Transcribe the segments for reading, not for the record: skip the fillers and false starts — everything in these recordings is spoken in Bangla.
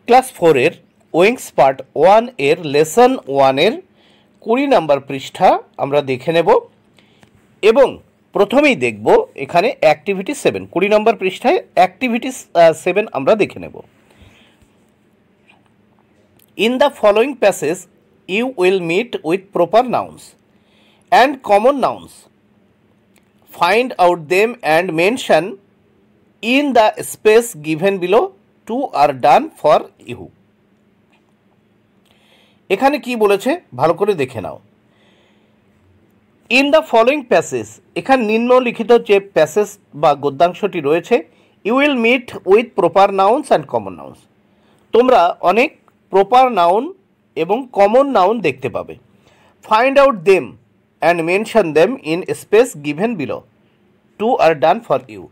ক্লাস 4 এর উইংস পার্ট 1 এর লেসন 1 এর 20 নম্বর পৃষ্ঠা আমরা দেখে নেব এবং প্রথমেই দেখব এখানে অ্যাক্টিভিটি 7 20 নম্বর পৃষ্ঠায় অ্যাক্টিভিটি 7 আমরা দেখে নেব। In the following passage you will meet with proper nouns and common nouns. Find out them and mention in the space given below. Two are done for you. এখানে কি বলেছে ভালো করে দেখে নাও। ইন দ্য ফলোয়িং প্যাসেজ, এখানে নিম্নলিখিত যে প্যাসেজ বা গদ্যাংশটি রয়েছে, you will meet with proper nouns and common nouns. তোমরা অনেক প্রপার নাউন এবং কমন নাউন দেখতে পাবে। Find out them and mention them in space given below. Two are done for you.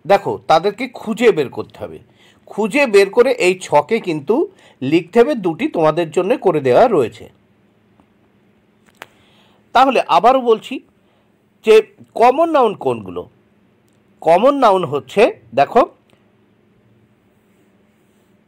দেখো তাদেরকে খুঁজে বের করতে হবে, খুঁজে বের করে এই ছকে কিন্তু লিখতে হবে, দুটি তোমাদের জন্য করে দেওয়া রয়েছে। তাহলে আবারও বলছি যে কমন নাউন কোনগুলো। কমন নাউন হচ্ছে, দেখো,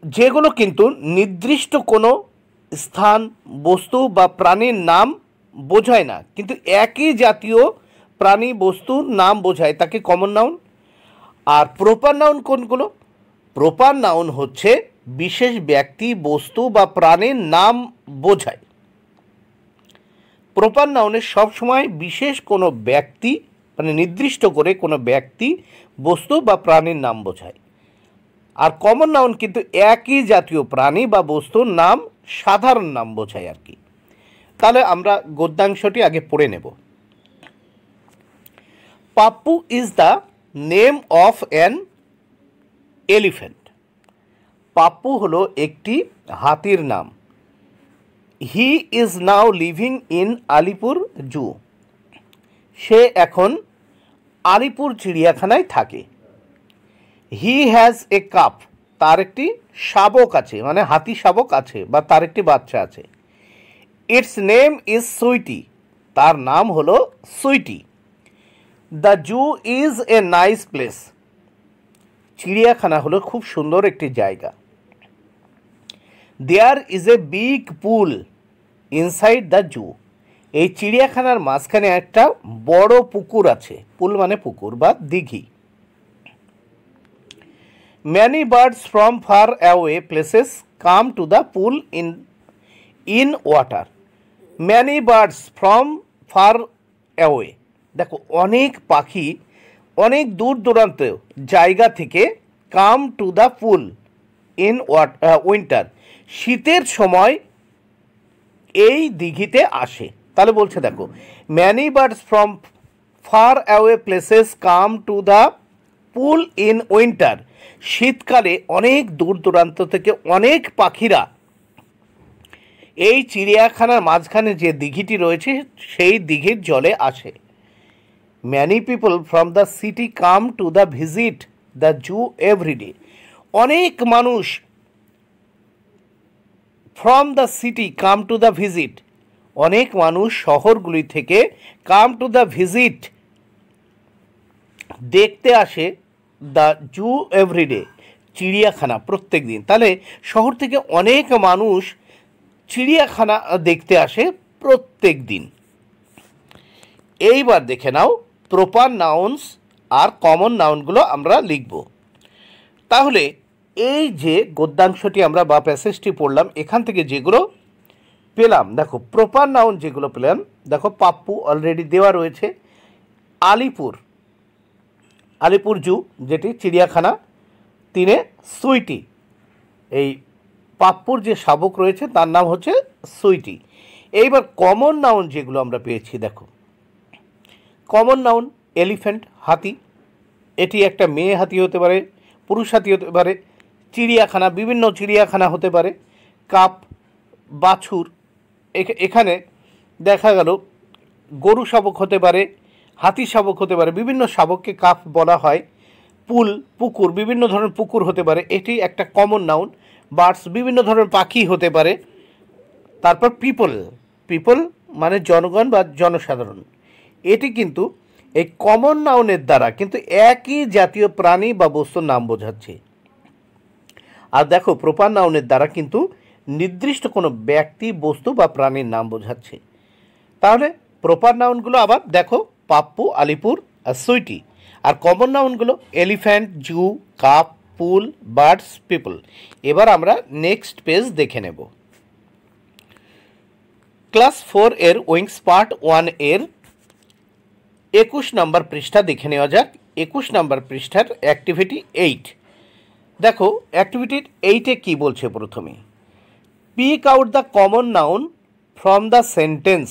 যেগুলো কিন্তু নির্দিষ্ট কোনো স্থান, বস্তু বা প্রাণীর নাম বোঝায় না, কিন্তু একই জাতীয় প্রাণী বস্তুর নাম বোঝায়, তাকে কমন নাউন। আর প্রপার নাউন কোনগুলো? প্রপার নাউন হচ্ছে বিশেষ ব্যক্তি, বস্তু বা প্রাণীর নাম বোঝায়। প্রপার নাউনে সবসময় বিশেষ কোনো ব্যক্তি, মানে নির্দিষ্ট করে কোনো ব্যক্তি, বস্তু বা প্রাণীর নাম বোঝায়। আর কমন নাউন কিন্তু একই জাতীয় প্রাণী বা বস্তুর নাম, সাধারণ নাম বোঝায় আর কি। তাহলে আমরা গদ্যাংশটি আগে পড়ে নেব। Pappu is the name of an elephant. Pappu হলো একটি হাতির নাম। He is now living in Alipur zoo. সে এখন আলিপুর চিড়িয়াখানায় থাকে। He has a cub. তার একটি শাবক আছে, মানে হাতি শাবক আছে বা তার একটি বাচ্চা আছে। Its name is Sweety. তার নাম হলো Sweety. The zoo is a nice place. চিড়িয়াখানা হলো খুব সুন্দর একটি জায়গা। There is a big pool inside the zoo. এই চিড়িয়াখানার মাঝখানে একটা বড় পুকুর আছে। পুল মানে পুকুর বা দিঘি। Many birds from far away places come to the pool in water. Many birds from far away. দেখো, অনেক পাখি অনেক দূর দূরান্ত জায়গা থেকে come to the pool in winter. শীতের সময় এই দিঘিতে আসে। তাহলে বলছে, দেখো, many birds from far away places come to the pool in winter. শীতকালে অনেক দূর দূরান্ত থেকে অনেক পাখিরা এই চিড়িয়াখানার মাঝখানে যে দিঘিটি রয়েছে সেই দিঘির জলে আসে। Many people from the city come to the visit the zoo everyday. অনেক মানুষ from the city come to the visit. অনেক মানুষ শহরগুলি থেকে কাম টু দ্য ভিজিট দেখতে আসে দ্য জু এভরিডে, চিড়িয়াখানা প্রত্যেক দিন। তাহলে শহর থেকে অনেক মানুষ চিড়িয়াখানা দেখতে আসে প্রত্যেক দিন। এইবার দেখে নাও প্রপার নাউন্স আর কমন নাউনগুলো আমরা লিখব। তাহলে এই যে গদ্যাংশটি আমরা বা প্যাসেজটি পড়লাম, এখান থেকে যেগুলো পেলাম, দেখো প্রপার নাউন যেগুলো পেলাম, দেখো পাপ্পু অলরেডি দেওয়া রয়েছে। আলিপুর জু যেটি চিড়িয়াখানা, তিনে সুইটি, এই পাপ্পুর যে শাবক রয়েছে তার নাম হচ্ছে সুইটি। এইবার কমন নাউন যেগুলো আমরা পেয়েছি, দেখো কমন নাউন এলিফ্যান্ট, হাতি। এটি একটা মেয়ে হাতি হতে পারে, পুরুষ হাতি হতে পারে। চিড়িয়াখানা, বিভিন্ন চিড়িয়াখানা হতে পারে। কাপ, বাছুর। এখানে দেখা গেল গরু শাবক হতে পারে, হাতি শাবক হতে পারে, বিভিন্ন শাবককে কাপ বলা হয়। পুল, পুকুর, বিভিন্ন ধরনের পুকুর হতে পারে, এটি একটা কমন নাউন। বার্ডস, বিভিন্ন ধরনের পাখি হতে পারে। তারপর পিপল মানে জনগণ বা জনসাধারণ। এটি কিন্তু এই কমন নাউনের দ্বারা কিন্তু একই জাতীয় প্রাণী বা বস্তুর নাম বোঝাচ্ছে। আর দেখো প্রপার নাউনের দ্বারা কিন্তু নির্দিষ্ট কোনো ব্যক্তি, বস্তু বা প্রাণীর নাম বোঝাচ্ছে। তাহলে প্রপার নাউনগুলো আবার দেখো, পাপ্পু, আলিপুর আর সুইটি। আর কমন নাউনগুলো এলিফ্যান্ট, জু, কাপ, পুল, বার্ডস, পিপল। এবার আমরা নেক্সট পেজ দেখে নেব। ক্লাস 4 এর উইংস পার্ট 1 এর 21 নম্বর পৃষ্ঠা দেখে নেওয়া যাক। 21 নম্বর পৃষ্ঠার অ্যাক্টিভিটি 8। দেখো অ্যাক্টিভিটির 8-এ কী বলছে প্রথমে, pick out the common noun from the sentence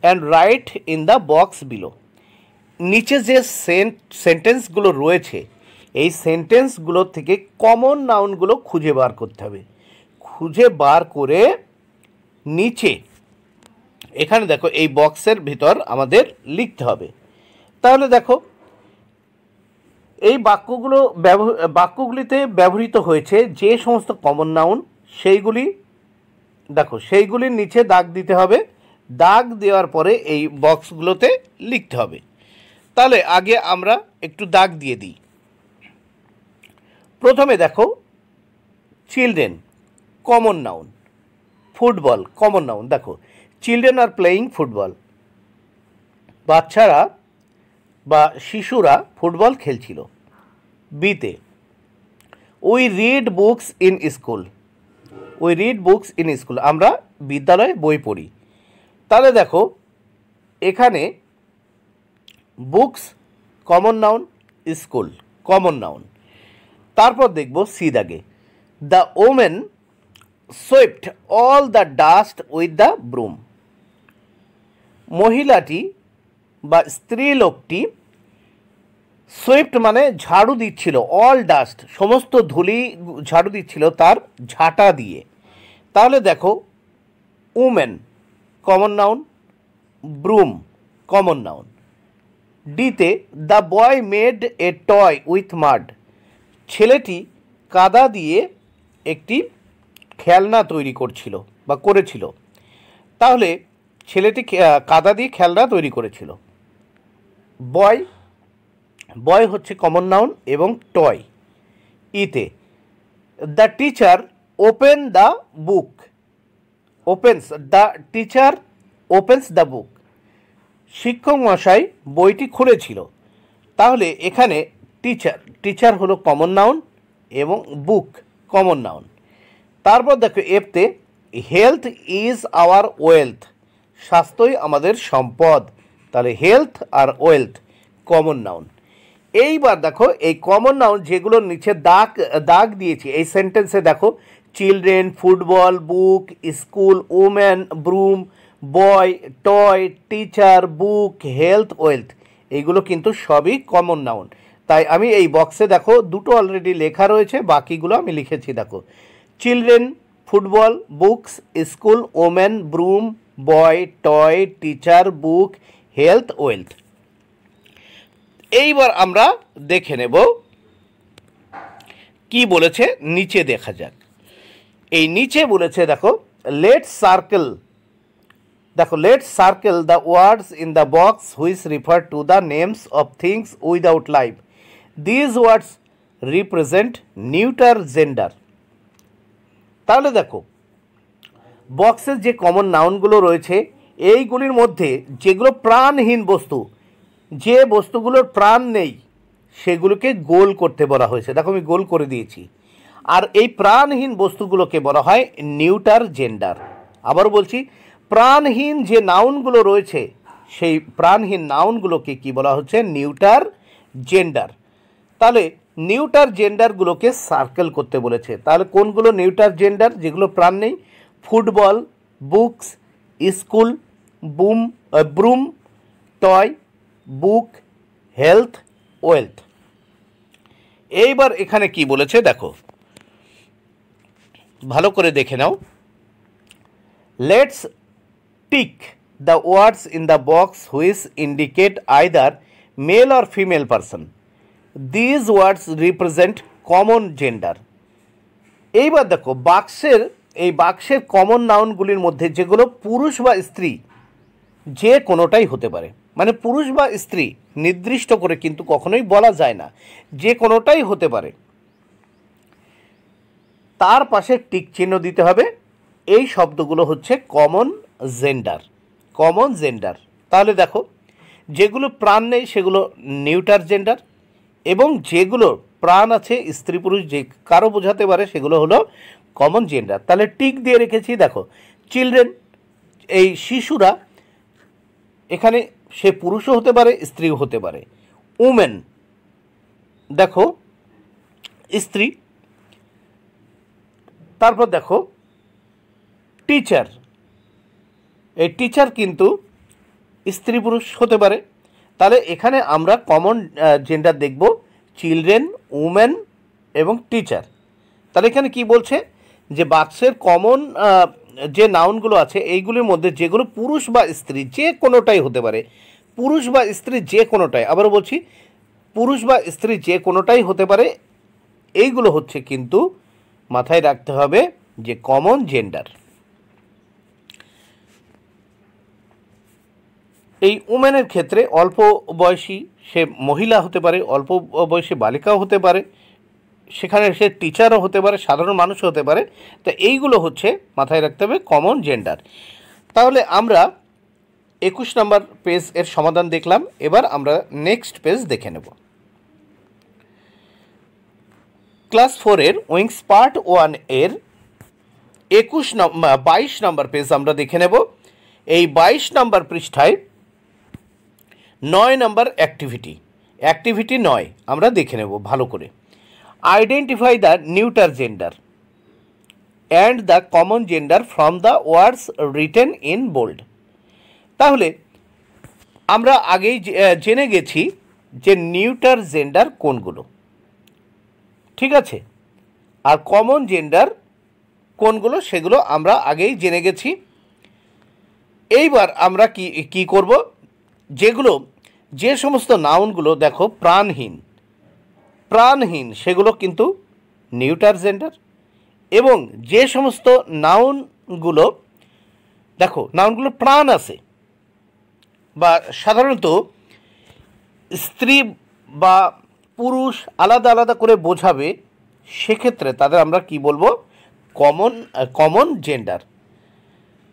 and write in the box below. নিচে যে সেন্টেন্সগুলো রয়েছে এই সেন্টেন্সগুলো থেকে কমন নাউনগুলো খুঁজে বার করতে হবে। খুঁজে বার করে নিচে এখানে দেখো এই বক্সের ভিতর আমাদের লিখতে হবে। তাহলে দেখো এই বাক্যগুলিতে ব্যবহৃত হয়েছে যে সমস্ত কমন নাউন, সেইগুলি দেখো, সেইগুলির নিচে দাগ দিতে হবে। দাগ দেওয়ার পরে এই বক্সগুলোতে লিখতে হবে। তাহলে আগে আমরা একটু দাগ দিয়ে দিই। প্রথমে দেখো children, common noun. Football, common noun. দেখো চিলড্রেন আর প্লেয়িং ফুটবল, বাচ্চারা বা শিশুরা ফুটবল খেলছিল। বিতে we read books in school, we read books in school, আমরা বিদ্যালয়ে বই পড়ি। তাহলে দেখো এখানে books common noun, school common noun. তারপর দেখব সি দাগে, the women swept all the dust with the broom. মহিলাটি বা স্ত্রী লোকটি সুইফট মানে ঝাড়ু দিচ্ছিল, অল ডাস্ট সমস্ত ধুলি ঝাড়ু দিচ্ছিল তার ঝাঁটা দিয়ে। তাহলে দেখো women common noun, broom common noun. ডিতে the boy made a toy with mud, ছেলেটি কাদা দিয়ে একটি খেলনা তৈরি করছিল বা করেছিল। তাহলে ছেলেটি কাদা দিয়ে খেলনা তৈরি করেছিল। বয়, বয় হচ্ছে কমন নাউন এবং টয়। ইতে the teacher open the book, opens, the teacher opens the book, শিক্ষক মশাই বইটি খুলেছিল। তাহলে এখানে টিচার, টিচার হলো কমন নাউন এবং বুক কমন নাউন। তারপর দেখো এফতে হেলথ ইজ আওয়ার ওয়েলথ, স্বাস্থ্যই আমাদের সম্পদ। তাহলে হেলথ আর ওয়েলথ কমন নাউন। এইবার দেখো এই কমন নাউন যেগুলোর নিচে দাগ দিয়েছি এই সেন্টেন্সে দেখো, চিলড্রেন, ফুটবল, বুক, school, woman, broom, boy, toy, teacher, book, health, wealth, এইগুলো কিন্তু সবই কমন নাউন। তাই আমি এই বক্সে দেখো দুটো অলরেডি লেখা রয়েছে, বাকিগুলো আমি লিখেছি। দেখো children, football, books, school, woman, broom, boy, toy, teacher, book, health, wealth. এইবার আমরা দেখে নেব কি বলেছে, নিচে দেখা যাক। এই নিচে বলেছে দেখো লেটস সার্কেল, দেখো let's circle the words in the box which refer to the names of things without life. These words represent neuter gender. তাহলে দেখো বক্সের যে কমন নাউনগুলো রয়েছে এইগুলির মধ্যে যেগুলো প্রাণহীন বস্তু, যে বস্তুগুলোর প্রাণ নেই সেগুলোকে গোল করতে বলা হয়েছে। দেখো আমি গোল করে দিয়েছি। আর এই প্রাণহীন বস্তুগুলোকে বলা হয় নিউটার জেন্ডার। আবার বলছি, প্রাণহীন যে নাউনগুলো রয়েছে সেই প্রাণহীন নাউনগুলোকে কি বলা হচ্ছে, নিউটার জেন্ডার। তাহলে নিউটার জেন্ডারগুলোকে সার্কেল করতে বলেছে। তাহলে কোনগুলো নিউটার জেন্ডার, যেগুলো প্রাণ নেই? Football, books, school, broom, toy, book, health, wealth. এইবার এখানে কি বলেছে দেখো, ভালো করে দেখে নাও। Let's tick the words in the box which indicate either male or female person. These words represent common gender. এইবার দেখো বাক্সের কমন নাউনগুলির মধ্যে যেগুলো পুরুষ বা স্ত্রী যে কোনোটাই হতে পারে, মানে পুরুষ বা স্ত্রী নির্দিষ্ট করে কিন্তু কখনোই বলা যায় না, যে কোনোটাই হতে পারে। তার পাশে টিক চিহ্ন দিতে হবে। এই শব্দগুলো হচ্ছে কমন জেন্ডার। Common gender. তাহলে দেখো, যেগুলো প্রাণ নেই সেগুলো নিউটার জেন্ডার, এবং যেগুলো প্রাণ আছে স্ত্রী পুরুষ যে কারো বোঝাতে পারে সেগুলো হলো কমন জেন্ডার। তাহলে টিক দিয়ে রেখেছি। দেখো, চিলড্রেন, এই শিশুরা, এখানে সে পুরুষও হতে পারে স্ত্রীও হতে পারে। উমেন, দেখো স্ত্রী। তারপর দেখো টিচার, এই টিচার কিন্তু স্ত্রী পুরুষ হতে পারে। তাহলে এখানে আমরা কমন জেন্ডার দেখব চিলড্রেন, উমেন এবং টিচার। তাহলে এখানে কি বলছে যে বাক্সের কমন যে নাউনগুলো আছে এইগুলির মধ্যে যেগুলো পুরুষ বা স্ত্রী যে কোনোটাই হতে পারে, পুরুষ বা স্ত্রী যে কোনোটাই, আবারও বলছি পুরুষ বা স্ত্রী যে কোনোটাই হতে পারে, এইগুলো হচ্ছে কিন্তু মাথায় রাখতে হবে যে কমন জেন্ডার। এই উমেনের ক্ষেত্রে অল্প বয়সী সে মহিলা হতে পারে, অল্প বয়সী বালিকাও হতে পারে, সেখানে সে টিচারও হতে পারে, সাধারণ মানুষও হতে পারে। তো এইগুলো হচ্ছে মাথায় রাখতে হবে কমন জেন্ডার। তাহলে আমরা 21 নম্বর পেজ এর সমাধান দেখলাম। এবার আমরা নেক্সট পেজ দেখে নেব। ক্লাস 4 এর উইংস পার্ট 1 এর 22 নম্বর পেজ আমরা দেখে নেব। এই 22 নম্বর পৃষ্ঠায় 9 নম্বর অ্যাক্টিভিটি 9 আমরা দেখে নেব ভালো করে। Identify the neuter gender and the common gender from the words written in bold. তাহলে আমরা আগেই জেনে গেছি যে নিউটার জেন্ডার কোনগুলো, ঠিক আছে, আর কমন জেন্ডার কোনগুলো সেগুলো আমরা আগেই জেনে গেছি। এইবার আমরা কি করব, যেগুলো যে সমস্ত নাউনগুলো দেখো প্রাণহীন সেগুলো কিন্তু নিউটার জেন্ডার, এবং যে সমস্ত নাউনগুলো দেখো নাউনগুলো প্রাণ আছে বা সাধারণত স্ত্রী বা পুরুষ আলাদা আলাদা করে বোঝাবে, সেক্ষেত্রে তাদের আমরা কি বলবো, কমন জেন্ডার।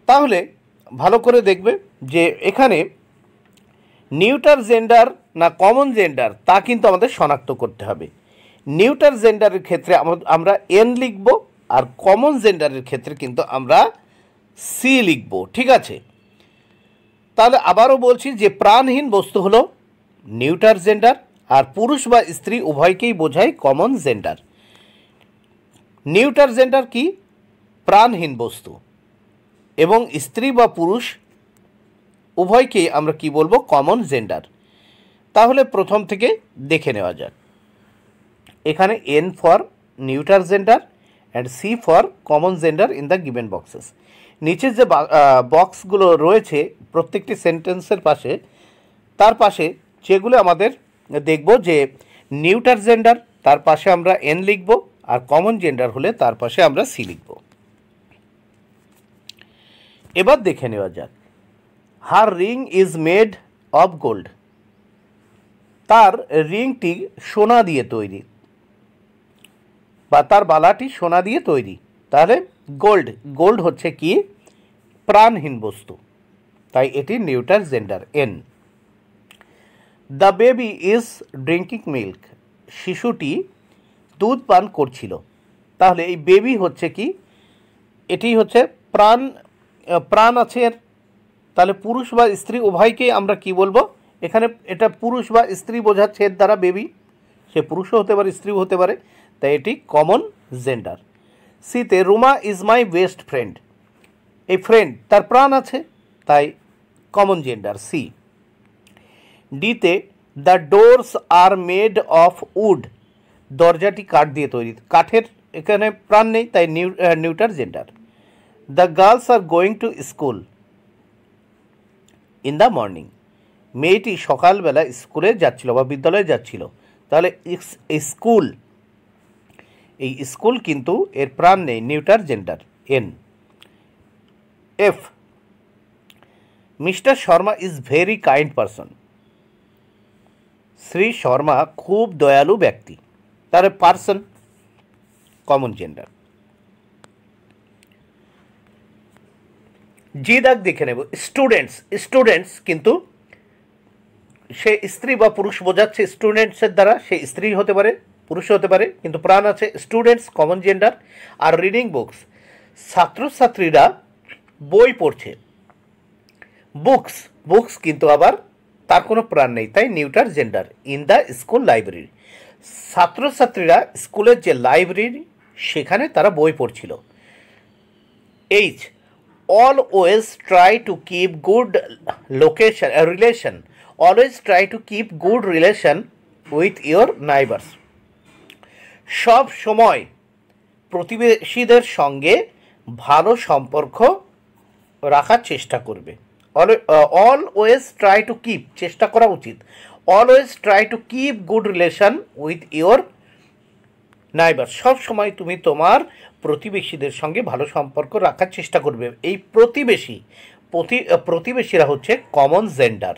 তাহলে ভালো করে দেখবে যে এখানে নিউটার জেন্ডার না কমন জেন্ডার তা কিন্তু আমাদের শনাক্ত করতে হবে। নিউটার জেন্ডারের ক্ষেত্রে আমরা এন লিখব, আর কমন জেন্ডারের ক্ষেত্রে কিন্তু আমরা সি লিখব, ঠিক আছে। তাহলে আবারও বলছি যে প্রাণহীন বস্তু হলো নিউটার জেন্ডার, আর পুরুষ বা স্ত্রী উভয়কেই বোঝায় কমন জেন্ডার। নিউটার জেন্ডার কি, প্রাণহীন বস্তু, এবং স্ত্রী বা পুরুষ উভয়কেই আমরা কি বলবো, কমন জেন্ডার। তাহলে প্রথম থেকে দেখে নেওয়া যাক। এখানে N for neuter gender and C for common gender in the given boxes. নিচে যে বক্সগুলো রয়েছে প্রত্যেকটি সেন্টেন্সের পাশে, তার পাশে যেগুলো আমাদের দেখব যে নিউটার জেন্ডার তার পাশে আমরা এন লিখব, আর কমন জেন্ডার হলে তার পাশে আমরা সি লিখব। এবার দেখে নেওয়া যাক। Her ring is made of gold. তার রিংটি সোনা দিয়ে তৈরি, বা তার বালাটি সোনা দিয়ে তৈরি। তাহলে গোল্ড হচ্ছে কি, প্রাণহীন বস্তু, তাই এটি neuter gender N. The baby is drinking milk. শিশুটি দুধ পান করছিল। তাহলে এই বেবি হচ্ছে কি, এটি হচ্ছে প্রাণ আছে এর। তাহলে পুরুষ বা স্ত্রী উভয়কেই আমরা কি বলবো, এখানে এটা পুরুষ বা স্ত্রী বোঝাচ্ছে এর দ্বারা বেবি, সে পুরুষও হতে পারে স্ত্রীও হতে পারে, তাই এটি কমন জেন্ডার। সিতে Ruma is my best friend. এই ফ্রেন্ড তার প্রাণ আছে, তাই কমন জেন্ডার সি। ডিতে the doors are made of wood. দরজাটি কাঠ দিয়ে তৈরি, কাঠের এখানে প্রাণ নেই, তাই neuter gender. The girls are going to school in the morning. মেয়েটি সকালবেলা স্কুলে যাচ্ছিল বা বিদ্যালয়ে যাচ্ছিল। তাহলে স্কুল, এই স্কুল কিন্তু এর প্রাণ নেই, neuter gender N. F, mister Sharma is very kind person. Shri Sharma খুব দয়ালু ব্যক্তি, তার পারসন কমন জেন্ডার। জি দাগ দেখে নেব। স্টুডেন্টস, স্টুডেন্টস কিন্তু সে স্ত্রী বা পুরুষ বোঝাচ্ছে, স্টুডেন্টসের দ্বারা সে স্ত্রী হতে পারে, পুরুষ হতে পারে, কিন্তু প্রাণ আছে। Students common gender. আর রিডিং বুকস, ছাত্রছাত্রীরা বই পড়ছে। বুকস, বুকস কিন্তু আবার তার কোনো প্রাণ নেই, তাই neuter gender. In the school library, ছাত্রছাত্রীরা স্কুলের যে লাইব্রেরি সেখানে তারা বই পড়ছিল। H, always try to keep good relation, always try to keep good relation with your নাইবার্স, সব সময় প্রতিবেশীদের সঙ্গে ভালো সম্পর্ক রাখার চেষ্টা করবে। অলওয়েজ ট্রাই টু কিপ, চেষ্টা করা উচিত। Always try to keep good relation with your neighbour, সব সময় তুমি তোমার প্রতিবেশীদের সঙ্গে ভালো সম্পর্ক রাখার চেষ্টা করবে। এই প্রতিবেশীরা হচ্ছে কমন জেন্ডার।